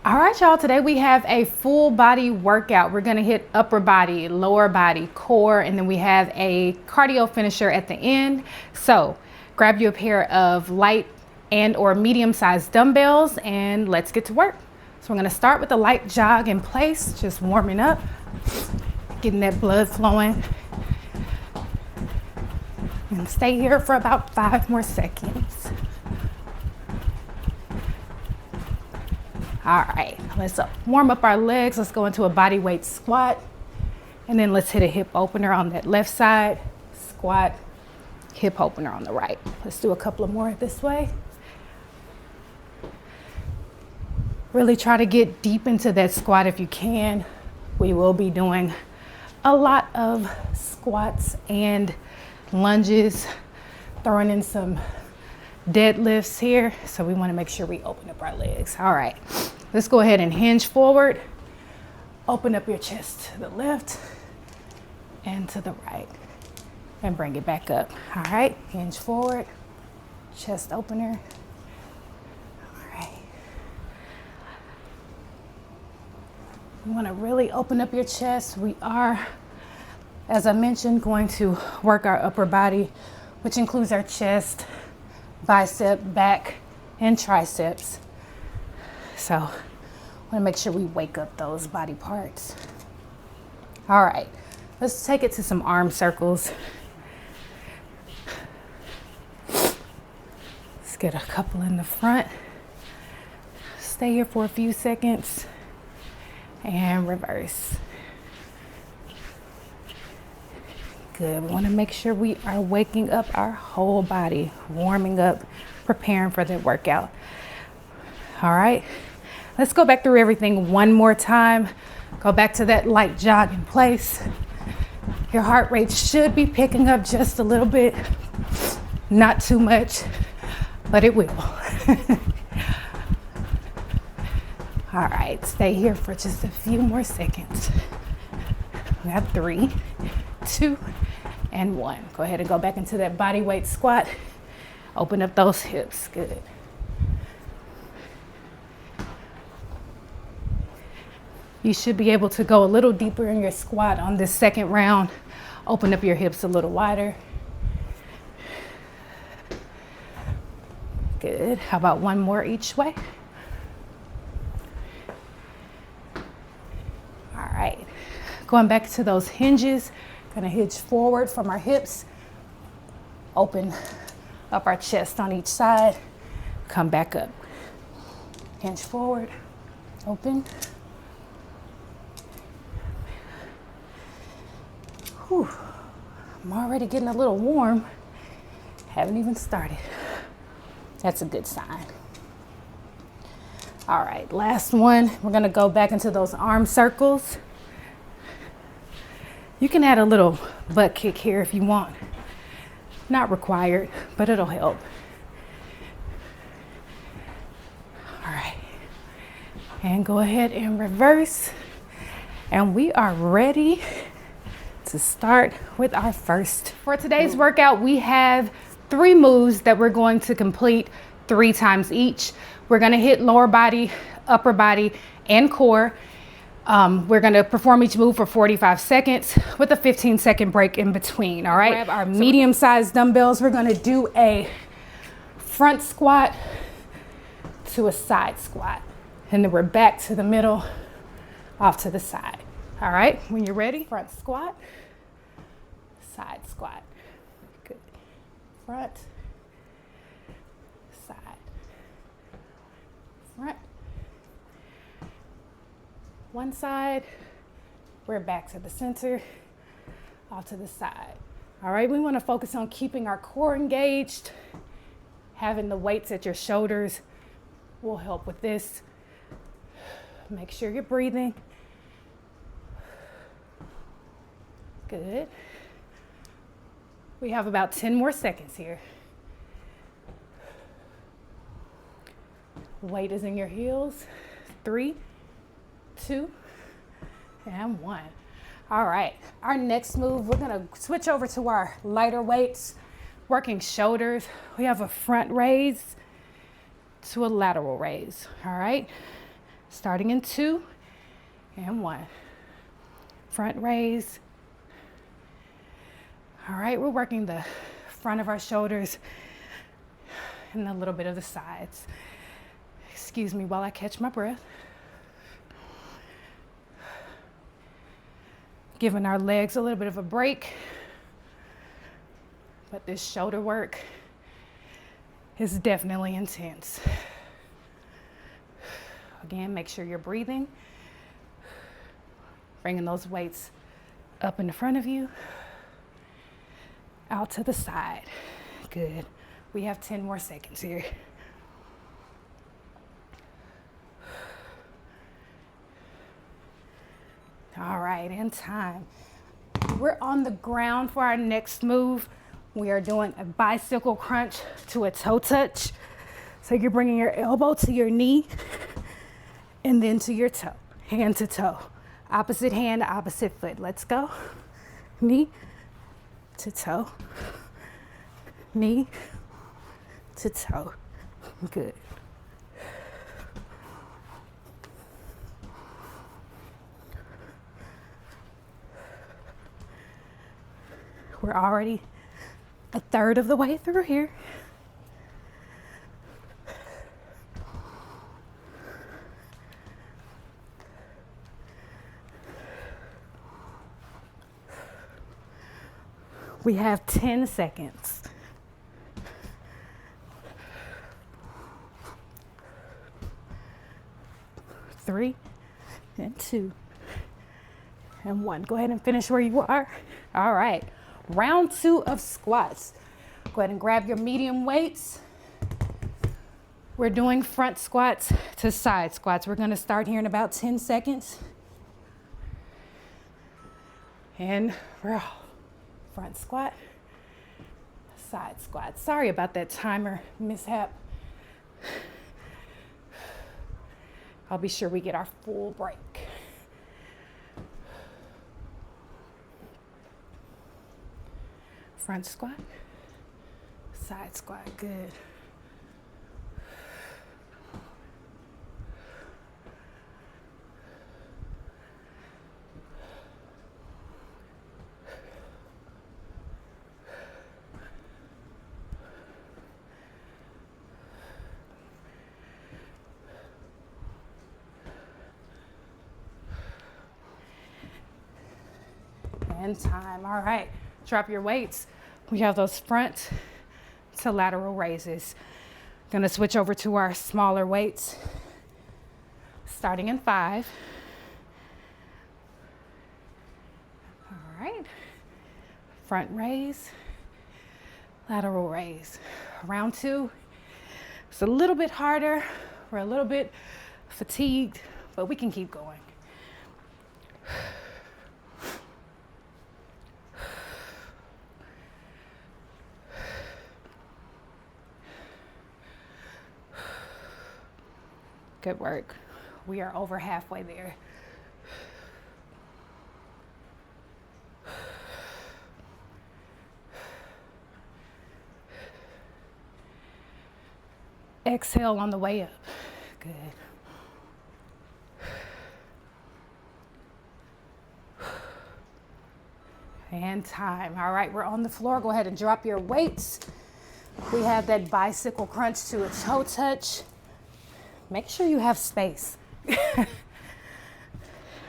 All right, y'all, today we have a full body workout. We're gonna hit upper body, lower body, core, and then we have a cardio finisher at the end. So grab you a pair of light and or medium-sized dumbbells and let's get to work. So we're gonna start with a light jog in place, just warming up, getting that blood flowing. And stay here for about 5 more seconds. All right, let's warm up our legs. Let's go into a body weight squat. And then let's hit a hip opener on that left side. Squat, hip opener on the right. Let's do a couple of more this way. Really try to get deep into that squat if you can. We will be doing a lot of squats and lunges, throwing in some deadlifts here. So we want to make sure we open up our legs. All right, let's go ahead and hinge forward. Open up your chest to the left and to the right and bring it back up. All right, hinge forward, chest opener. All right. You want to really open up your chest. We are, as I mentioned, going to work our upper body, which includes our chest, bicep, back, and triceps. So I want to make sure we wake up those body parts. All right, let's take it to some arm circles. Let's get a couple in the front. Stay here for a few seconds and reverse. Good. We want to make sure we are waking up our whole body, warming up, preparing for the workout. All right, let's go back through everything one more time. Go back to that light jog in place. Your heart rate should be picking up just a little bit, not too much, but it will. All right, stay here for just a few more seconds. We have 3, 2, and 1. Go ahead and go back into that body weight squat. Open up those hips. Good. You should be able to go a little deeper in your squat on this second round. Open up your hips a little wider. Good. How about one more each way? All right. Going back to those hinges. Gonna hinge forward from our hips, open up our chest on each side, come back up. Hinge forward, open. Whew. I'm already getting a little warm. Haven't even started. That's a good sign. All right, last one. We're gonna go back into those arm circles. You can add a little butt kick here if you want. Not required, but it'll help. All right. And go ahead and reverse. And we are ready to start with our first. For today's workout, we have 3 moves that we're going to complete 3 times each. We're gonna hit lower body, upper body, and core. We're gonna perform each move for 45 seconds with a 15-second break in between, all right? Grab our medium-sized dumbbells. We're gonna do a front squat to a side squat. And then we're back to the middle, off to the side. All right, when you're ready, front squat, side squat. Good. Front, side, front. One side, we're back to the center, off to the side. All right, we want to focus on keeping our core engaged. Having the weights at your shoulders will help with this. Make sure you're breathing. Good. We have about 10 more seconds here. Weight is in your heels. 3, 2, and 1. All right, our next move, we're gonna switch over to our lighter weights, working shoulders. We have a front raise to a lateral raise, all right? Starting in 2 and 1. Front raise. All right, we're working the front of our shoulders and a little bit of the sides. Excuse me while I catch my breath. Giving our legs a little bit of a break. But this shoulder work is definitely intense. Again, make sure you're breathing. Bringing those weights up in the front of you. Out to the side. Good. We have 10 more seconds here. All right, and time. We're on the ground for our next move. We are doing a bicycle crunch to a toe touch. So you're bringing your elbow to your knee and then to your toe, hand to toe. Opposite hand, opposite foot. Let's go. Knee to toe, knee to toe. Good. We're already a third of the way through here. We have 10 seconds. 3 and 2 and 1. Go ahead and finish where you are. All right, round 2 of squats. Go ahead and grab your medium weights. We're doing front squats to side squats. We're gonna start here in about 10 seconds. And we're off. Front squat, side squat. Sorry about that timer mishap. I'll be sure we get our full break. Front squat, side squat, good. And time. All right, drop your weights. We have those front to lateral raises. Gonna switch over to our smaller weights, starting in 5. All right, front raise, lateral raise. Round 2, it's a little bit harder. We're a little bit fatigued, but we can keep going. Good work. We are over halfway there. Exhale on the way up. Good. And time. All right, we're on the floor. Go ahead and drop your weights. We have that bicycle crunch to a toe touch. Make sure you have space.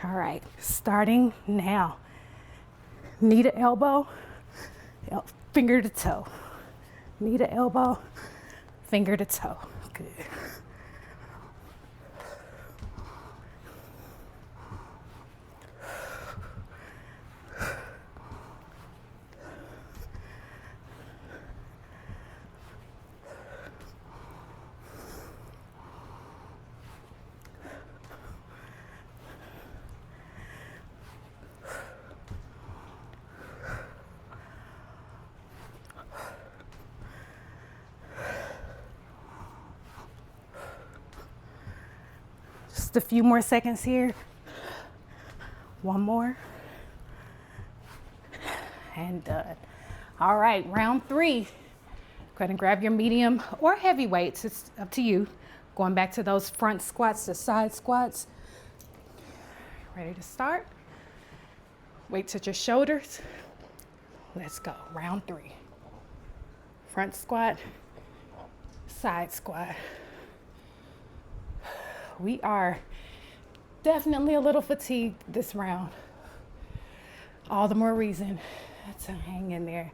All right, starting now. Knee to elbow, finger to toe. Knee to elbow, finger to toe. Good. Just a few more seconds here. One more. And done. All right, round 3. Go ahead and grab your medium or heavy weights. It's up to you. Going back to those front squats to side squats. Ready to start? Weights at your shoulders. Let's go. Round 3. Front squat, side squat. We are definitely a little fatigued this round. All the more reason to hang in there.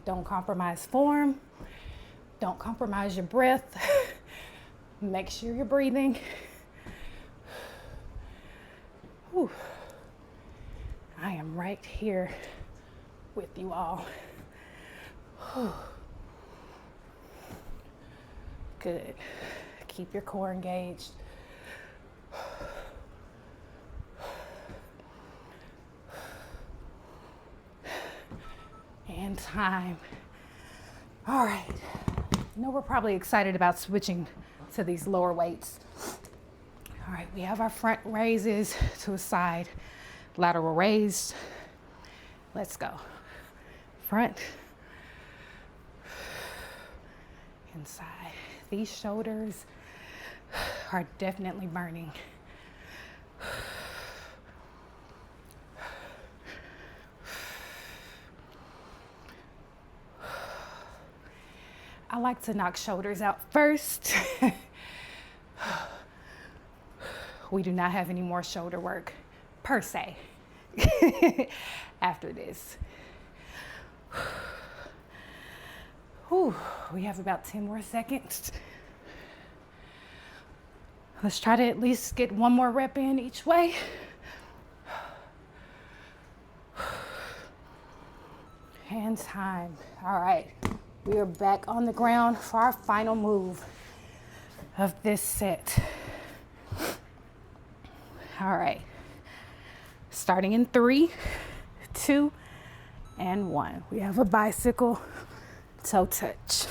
Don't compromise form. Don't compromise your breath. Make sure you're breathing. Whew. I am right here with you all. Whew. Good. Keep your core engaged. And time. All right. I know we're probably excited about switching to these lower weights. All right, we have our front raises to a side, lateral raise. Let's go. Front, inside. These shoulders are definitely burning. I like to knock shoulders out first. We do not have any more shoulder work per se after this. Whew, we have about 10 more seconds. Let's try to at least get one more rep in each way. And time. All right, we are back on the ground for our final move of this set. All right, starting in 3, 2, and 1. We have a bicycle toe touch.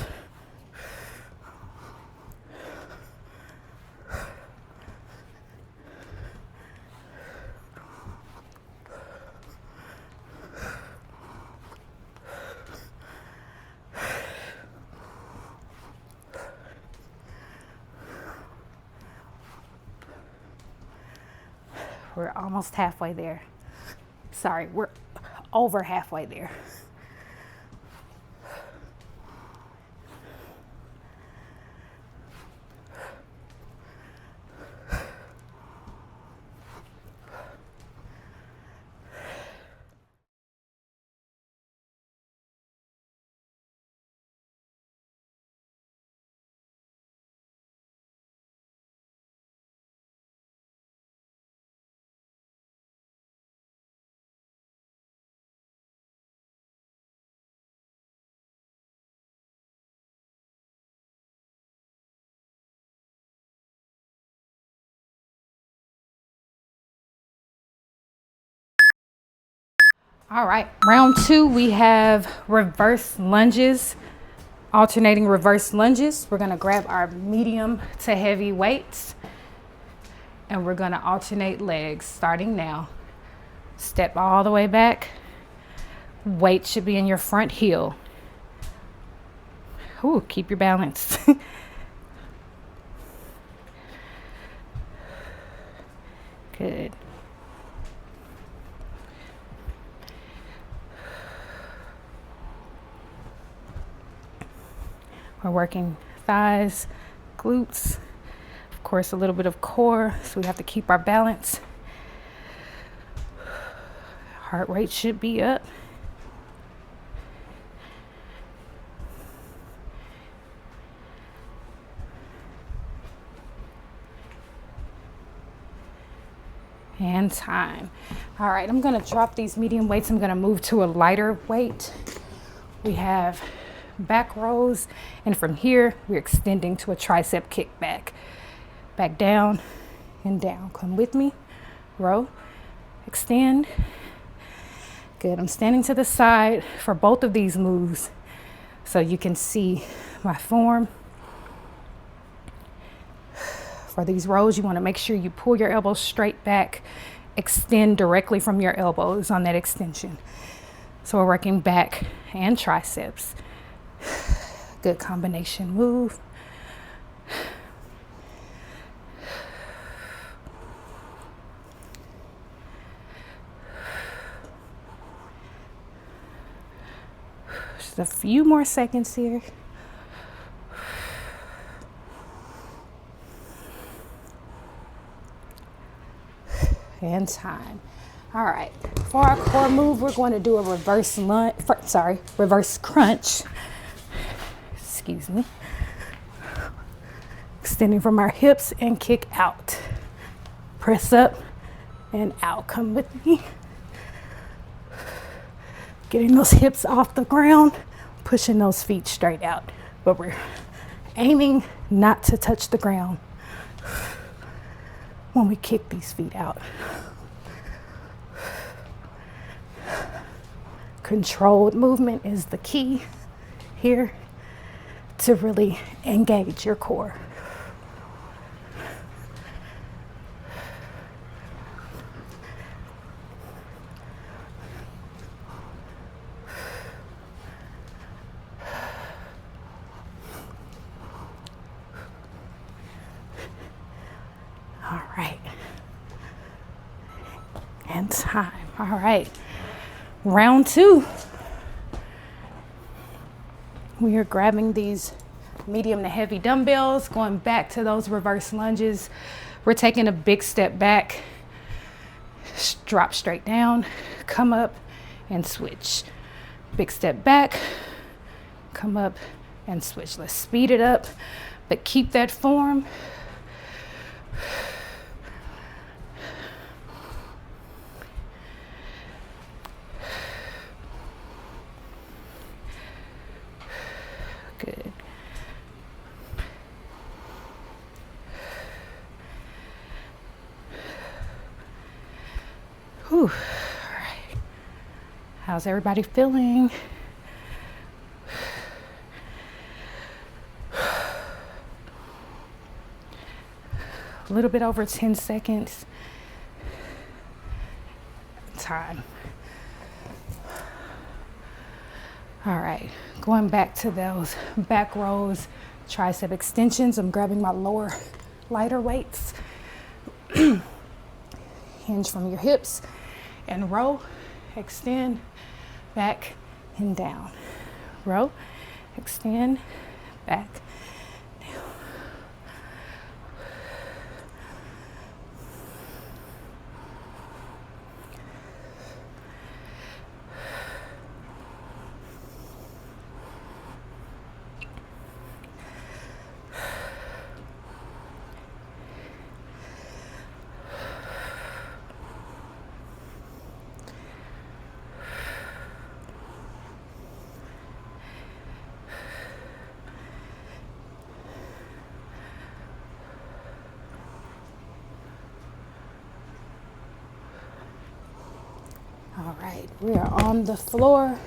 We're almost halfway there. Sorry, we're over halfway there. All right, round 2, we have reverse lunges, alternating reverse lunges. We're gonna grab our medium to heavy weights and we're gonna alternate legs starting now. Step all the way back. Weight should be in your front heel. Ooh, keep your balance. Good. We're working thighs, glutes, of course a little bit of core, so we have to keep our balance. Heart rate should be up. And time. All right, I'm gonna drop these medium weights. I'm gonna move to a lighter weight. We have back rows, and from here we're extending to a tricep kickback. Back down and down. Come with me. Row, extend. Good. I'm standing to the side for both of these moves so you can see my form. For these rows, you want to make sure you pull your elbows straight back, extend directly from your elbows on that extension. So we're working back and triceps. Good combination move. Just a few more seconds here. And time. All right, for our core move, we're going to do a reverse crunch. Excuse me. Extending from our hips and kick out. Press up and out. Come with me. Getting those hips off the ground, pushing those feet straight out. But we're aiming not to touch the ground when we kick these feet out. Controlled movement is the key here to really engage your core. All right. And time. All right. Round 2. We are grabbing these medium to heavy dumbbells, going back to those reverse lunges. We're taking a big step back, drop straight down, come up and switch. Big step back, come up and switch. Let's speed it up, but keep that form. Good. Whew. All right. How's everybody feeling? A little bit over 10 seconds. Time. All right, going back to those back rows, tricep extensions. I'm grabbing my lower, lighter weights. Hinge from your hips and row, extend, back and down. Row, extend, back, down. All right, we are on the floor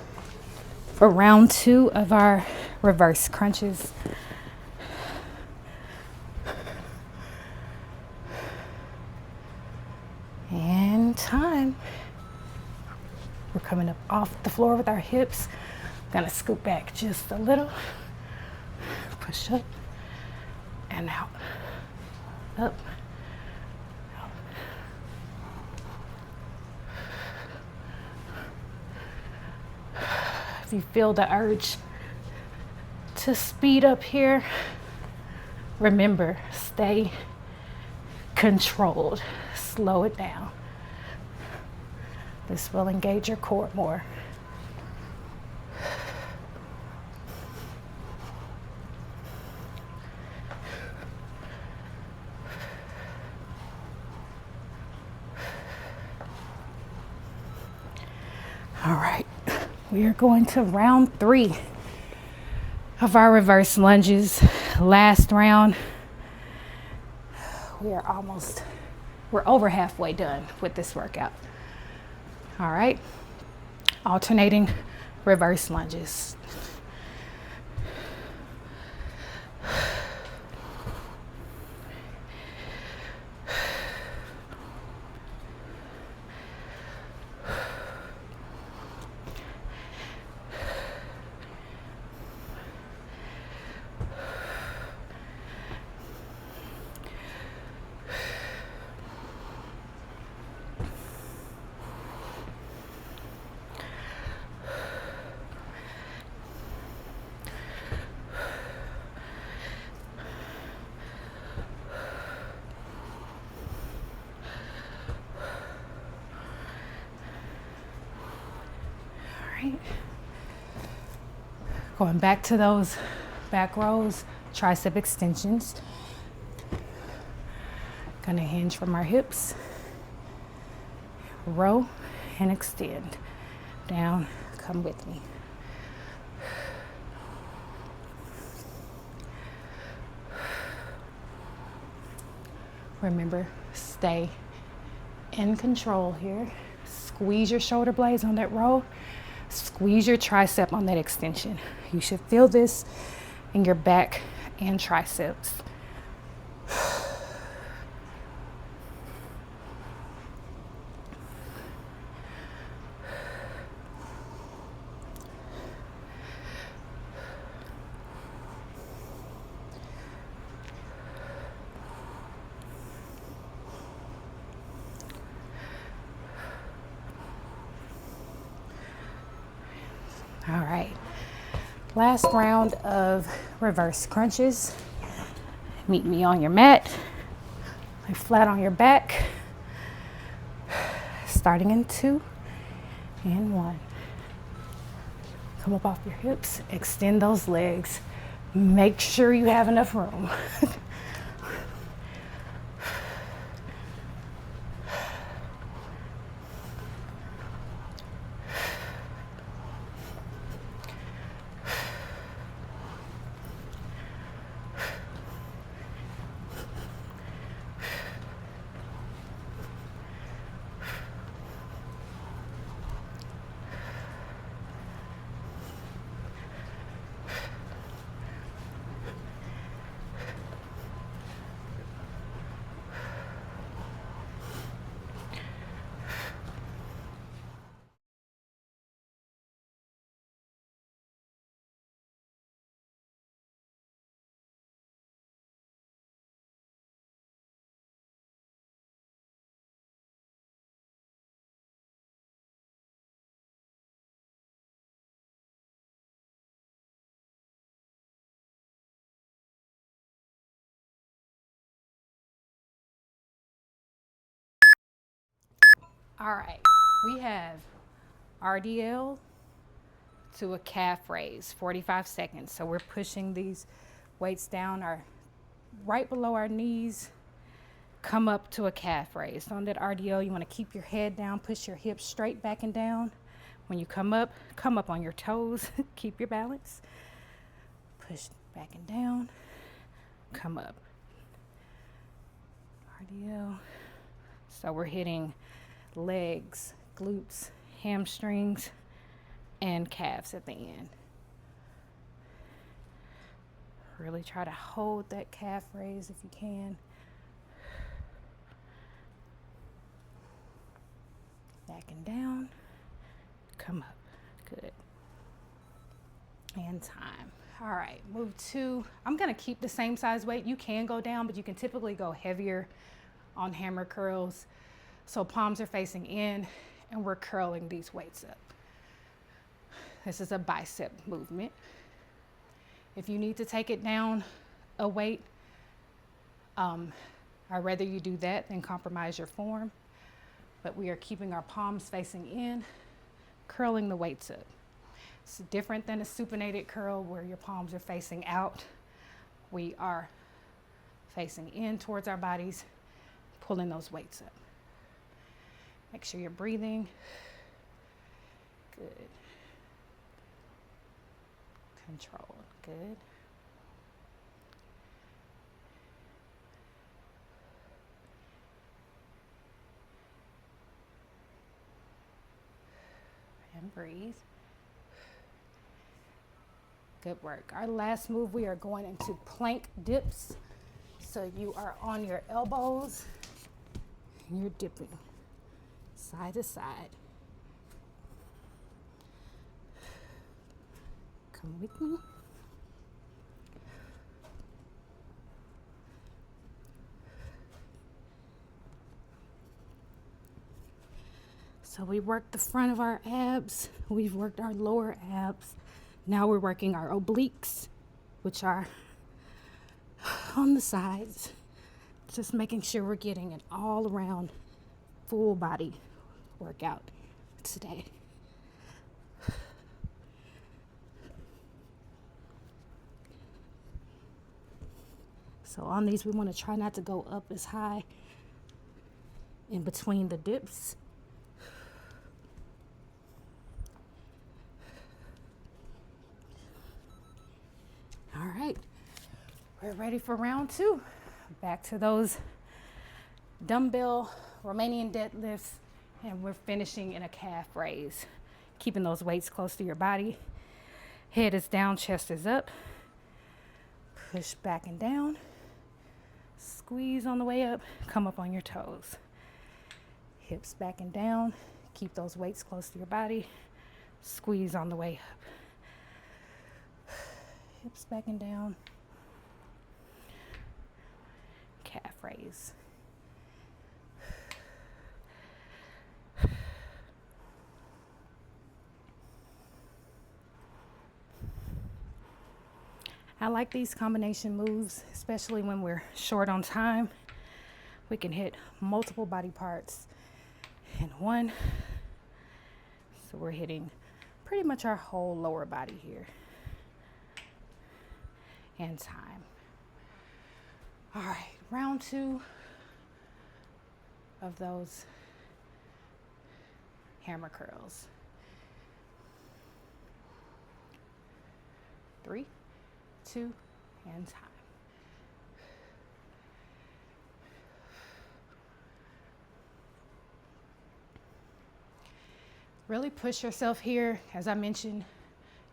for round 2 of our reverse crunches. And time. We're coming up off the floor with our hips. Gonna scoot back just a little. Push up and out. Up. If you feel the urge to speed up here, remember, stay controlled. Slow it down. This will engage your core more. All right. We are going to round 3 of our reverse lunges. Last round. We're over halfway done with this workout. All right. Alternating reverse lunges. right. Going back to those back rows, tricep extensions. Gonna hinge from our hips. Row and extend. Down, come with me. Remember, stay in control here. Squeeze your shoulder blades on that row. Squeeze your tricep on that extension. You should feel this in your back and triceps. All right, last round of reverse crunches. Meet me on your mat, lay flat on your back, starting in 2 and 1. Come up off your hips, extend those legs. Make sure you have enough room. All right, we have RDL to a calf raise, 45 seconds. So we're pushing these weights down right below our knees, come up to a calf raise. So on that RDL, you want to keep your head down, push your hips straight back and down. When you come up on your toes, keep your balance. Push back and down, come up. RDL. So we're hitting legs, glutes, hamstrings, and calves at the end. Really try to hold that calf raise if you can. Back and down, come up, good. And time. All right, move to, I'm gonna keep the same size weight. You can go down, but you can typically go heavier on hammer curls. So palms are facing in and we're curling these weights up. This is a bicep movement. If you need to take it down a weight, I'd rather you do that than compromise your form. But we are keeping our palms facing in, curling the weights up. It's different than a supinated curl where your palms are facing out. We are facing in towards our bodies, pulling those weights up. Make sure you're breathing. Good. Control. Good. And breathe. Good work. Our last move, we are going into plank dips. So you are on your elbows and you're dipping side to side. Come with me. So we worked the front of our abs. We've worked our lower abs. Now we're working our obliques, which are on the sides. Just making sure we're getting an all around full body workout today. So on these, we want to try not to go up as high in between the dips. All right, we're ready for round 2. Back to those dumbbell Romanian deadlifts, and we're finishing in a calf raise. Keeping those weights close to your body. Head is down, chest is up. Push back and down. Squeeze on the way up, come up on your toes. Hips back and down. Keep those weights close to your body. Squeeze on the way up. Hips back and down. Calf raise. I like these combination moves, especially when we're short on time. We can hit multiple body parts in one. So we're hitting pretty much our whole lower body here. And time. All right, round 2 of those hammer curls. 3, 2, and time. Really push yourself here. As I mentioned,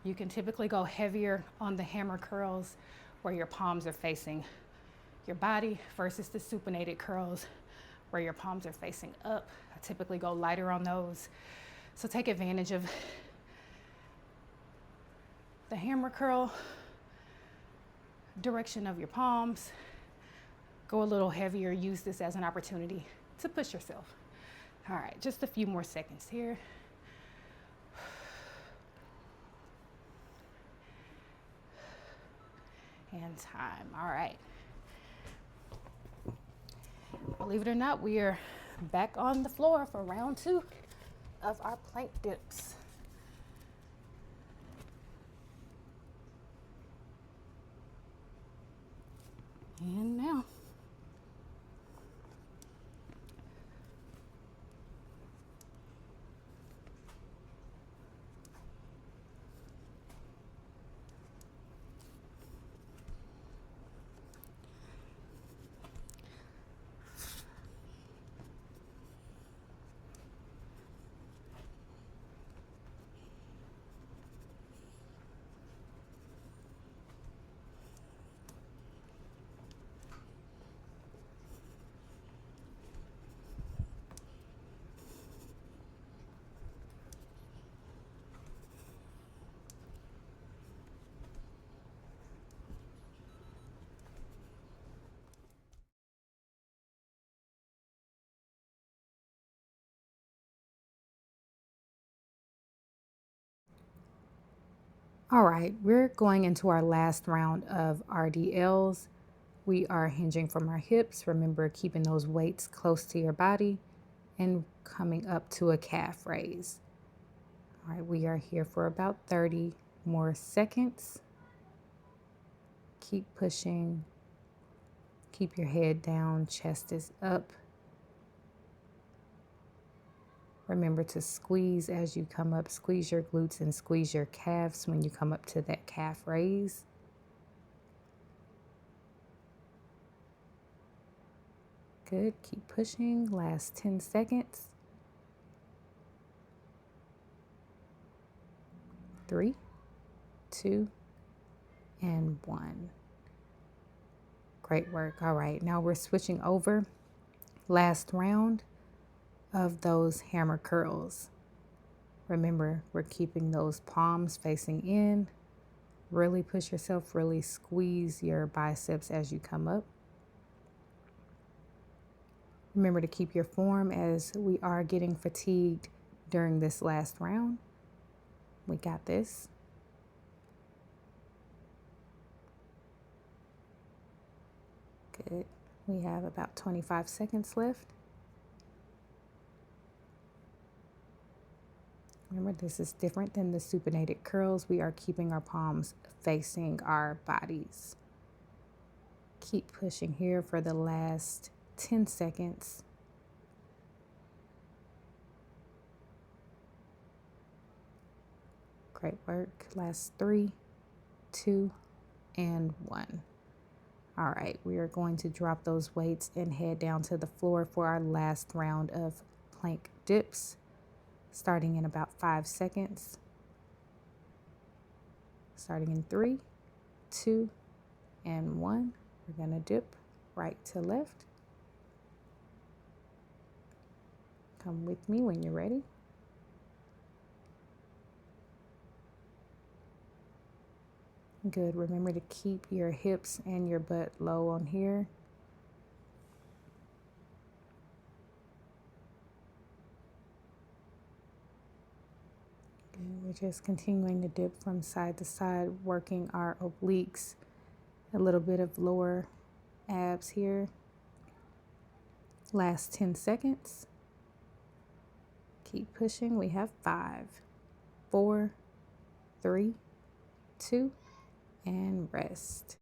you can typically go heavier on the hammer curls where your palms are facing your body versus the supinated curls where your palms are facing up. I typically go lighter on those. So take advantage of the hammer curl direction of your palms. Go a little heavier. Use this as an opportunity to push yourself. All right, just a few more seconds here. And time. All right. Believe it or not, we are back on the floor for round 2 of our plank dips. And now. All right, we're going into our last round of RDLs. We are hinging from our hips. Remember, keeping those weights close to your body and coming up to a calf raise. All right, we are here for about 30 more seconds. Keep pushing. Keep your head down, chest is up. Remember to squeeze as you come up. Squeeze your glutes and squeeze your calves when you come up to that calf raise. Good. Keep pushing. Last 10 seconds. 3, 2, and 1. Great work. All right. Now we're switching over. Last round of those hammer curls. Remember, we're keeping those palms facing in. Really push yourself, really squeeze your biceps as you come up. Remember to keep your form as we are getting fatigued during this last round. We got this. Good. We have about 25 seconds left. Remember, this is different than the supinated curls. We are keeping our palms facing our bodies. Keep pushing here for the last 10 seconds. Great work. Last 3, 2, and 1. All right, we are going to drop those weights and head down to the floor for our last round of plank dips, starting in about 5 seconds. Starting in 3, 2, and 1. We're gonna dip right to left. Come with me when you're ready. Good. Remember to keep your hips and your butt low on here. Good. We're just continuing to dip from side to side, working our obliques, a little bit of lower abs here. Last 10 seconds. Keep pushing. We have 5, 4, 3, 2, and rest.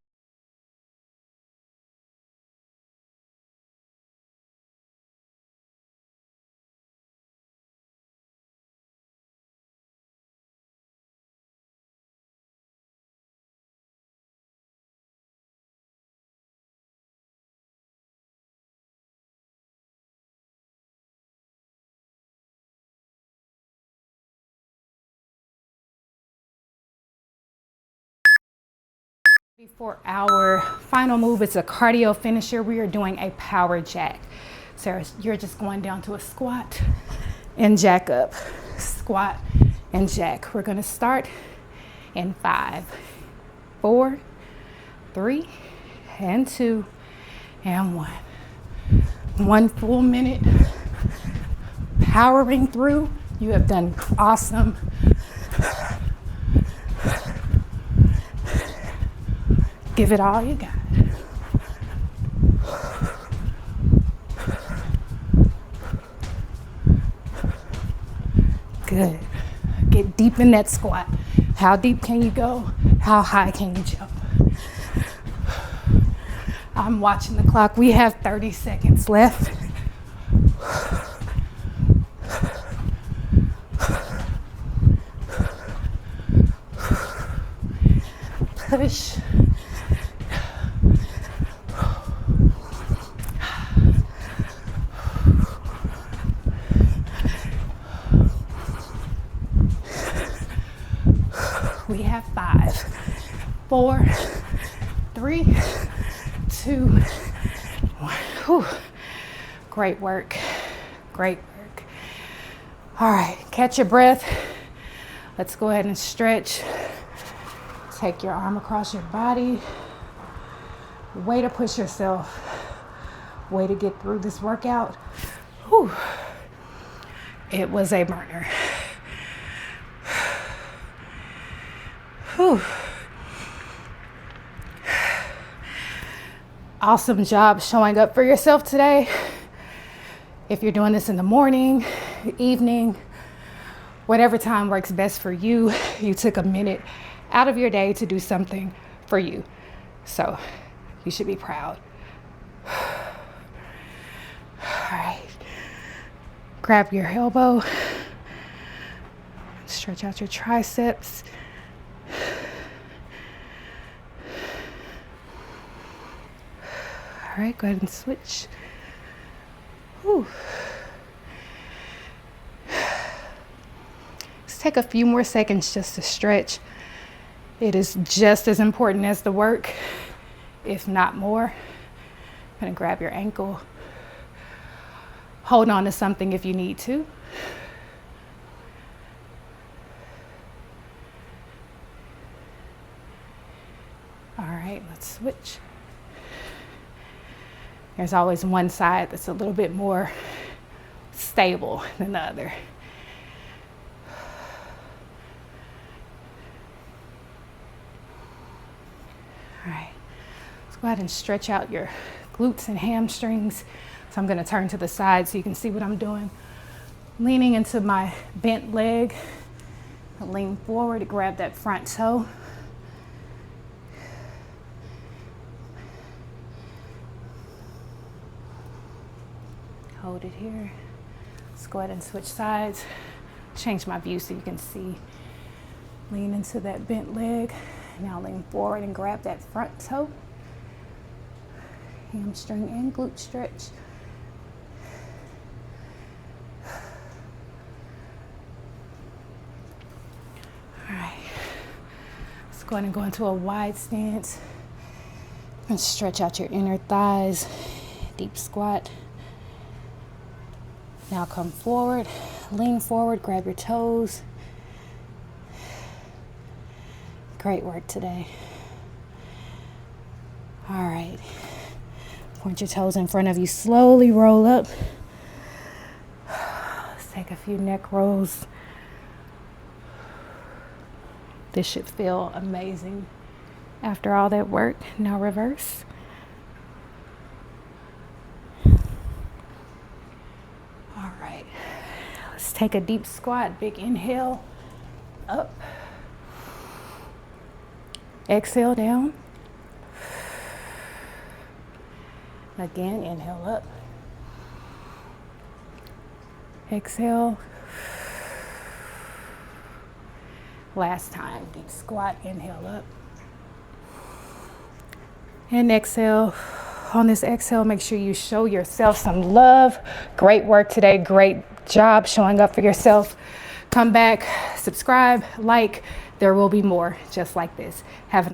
For our final move, it's a cardio finisher. We are doing a power jack. So you're just going down to a squat and jack up. Squat and jack. We're going to start in 5, 4, 3, and 2, and 1. 1 full minute powering through. You have done awesome. Give it all you got. Good. Get deep in that squat. How deep can you go? How high can you jump? I'm watching the clock. We have 30 seconds left. Push. We have 5, 4, 3, 2, 1. Whew. Great work. Great work. All right, catch your breath. Let's go ahead and stretch. Take your arm across your body. Way to push yourself. Way to get through this workout. Whew. It was a burner. Whew. Awesome job showing up for yourself today. If you're doing this in the morning, evening, whatever time works best for you, you took a minute out of your day to do something for you. So you should be proud. All right. Grab your elbow. Stretch out your triceps. All right, go ahead and switch. Whew. Let's take a few more seconds just to stretch. It is just as important as the work, if not more. I'm gonna grab your ankle. Hold on to something if you need to. All right, let's switch. There's always one side that's a little bit more stable than the other. All right, let's go ahead and stretch out your glutes and hamstrings. So I'm gonna turn to the side so you can see what I'm doing. Leaning into my bent leg. I lean forward to grab that front toe. Hold it here. Let's go ahead and switch sides. Change my view so you can see. Lean into that bent leg. Now lean forward and grab that front toe. Hamstring and glute stretch. All right. Let's go ahead and go into a wide stance. And stretch out your inner thighs. Deep squat. Now come forward. Lean forward. Grab your toes. Great work today. All right. Point your toes in front of you. Slowly roll up. Let's take a few neck rolls. This should feel amazing after all that work. Now reverse. All right. Let's take a deep squat. Big inhale. Up. Exhale down. Again, inhale up. Exhale. Last time, deep squat, inhale up. And exhale. On this exhale, make sure you show yourself some love. Great work today. Great job showing up for yourself. Come back, subscribe, like. There will be more just like this. Have a